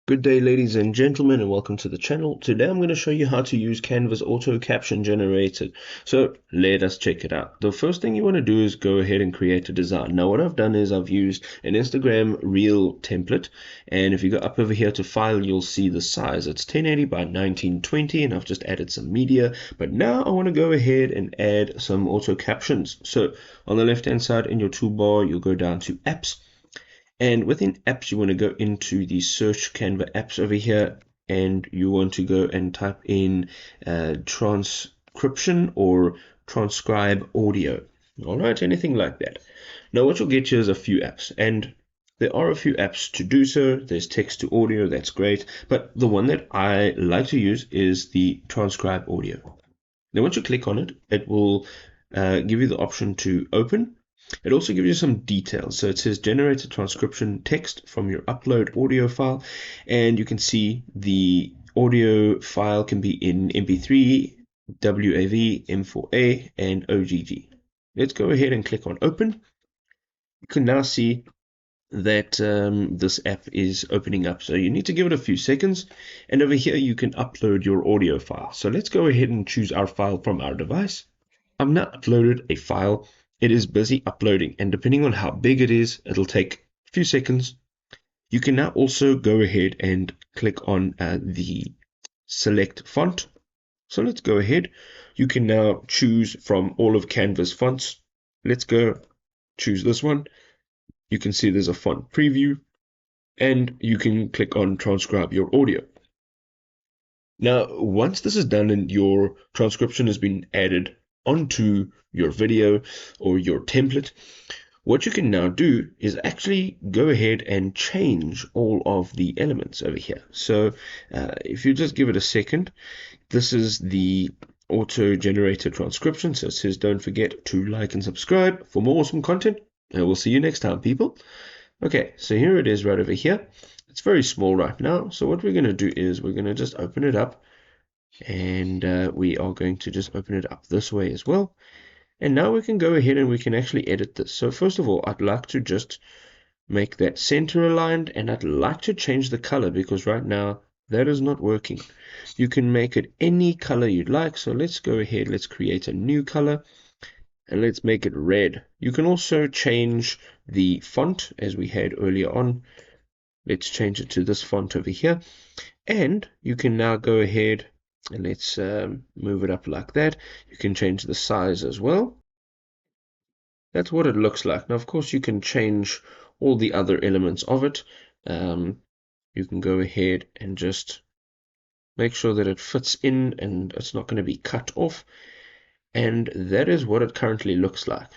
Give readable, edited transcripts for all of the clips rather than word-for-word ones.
Good day, ladies and gentlemen, and welcome to the channel. Today I'm going to show you how to use Canva's auto caption generator. So let us check it out. The first thing you want to do is go ahead and create a design. Now what I've done is I've used an Instagram reel template, and if you go up over here to file, you'll see the size. It's 1080 by 1920, and I've just added some media. But now I want to go ahead and add some auto captions. So on the left hand side in your toolbar, you'll go down to apps. And within apps, you want to go into the search Canva apps over here, and you want to go and type in transcription or transcribe audio. All right, anything like that. Now, what you'll get here is a few apps, and there are a few apps to do so. There's text to audio, that's great, but the one that I like to use is the transcribe audio. Now, once you click on it, it will give you the option to open. It also gives you some details. So it says generate a transcription text from your upload audio file, and you can see the audio file can be in MP3, WAV, M4A, and OGG. Let's go ahead and click on open. You can now see that this app is opening up. So you need to give it a few seconds, and over here you can upload your audio file. So let's go ahead and choose our file from our device. I've now uploaded a file. It is busy uploading, and depending on how big it is, it'll take a few seconds. You can now also go ahead and click on the select font. So let's go ahead. You can now choose from all of Canva's fonts. Let's go choose this one. You can see there's a font preview, and you can click on transcribe your audio. Now, once this is done and your transcription has been added onto your video or your template, what you can now do is actually go ahead and change all of the elements over here. So if you just give it a second, this is the auto generated transcription. So it says don't forget to like and subscribe for more awesome content, and we'll see you next time, people. Okay, so here it is right over here. It's very small right now, so what we're going to do is we're going to just open it up, and we are going to just open it up this way as well. And now we can go ahead and we can actually edit this. So first of all, I'd like to just make that center aligned, and I'd like to change the color because right now that is not working. You can make it any color you'd like. So let's go ahead, let's create a new color, and let's make it red. You can also change the font as we had earlier on. Let's change it to this font over here, and you can now go ahead and let's move it up like that. You can change the size as well. That's what it looks like. Now, of course, you can change all the other elements of it. You can go ahead and just make sure that it fits in and it's not going to be cut off. And that is what it currently looks like.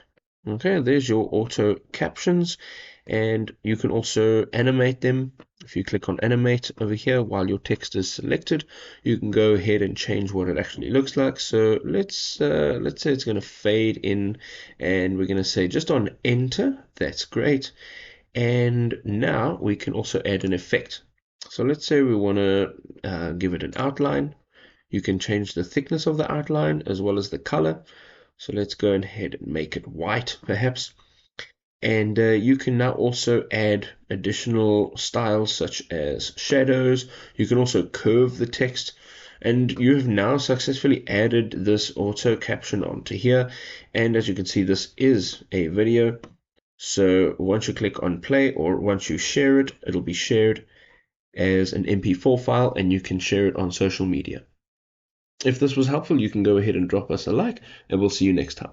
Okay, there's your auto captions, and you can also animate them. If you click on animate over here while your text is selected, you can go ahead and change what it actually looks like. So let's say it's going to fade in, and we're going to say just on enter. That's great. And now we can also add an effect. So let's say we want to give it an outline. You can change the thickness of the outline as well as the color. So let's go ahead and make it white, perhaps. And you can now also add additional styles such as shadows. You can also curve the text. And you have now successfully added this auto caption onto here. And as you can see, this is a video. So once you click on play, or once you share it, it'll be shared as an MP4 file, and you can share it on social media. If this was helpful, you can go ahead and drop us a like, and we'll see you next time.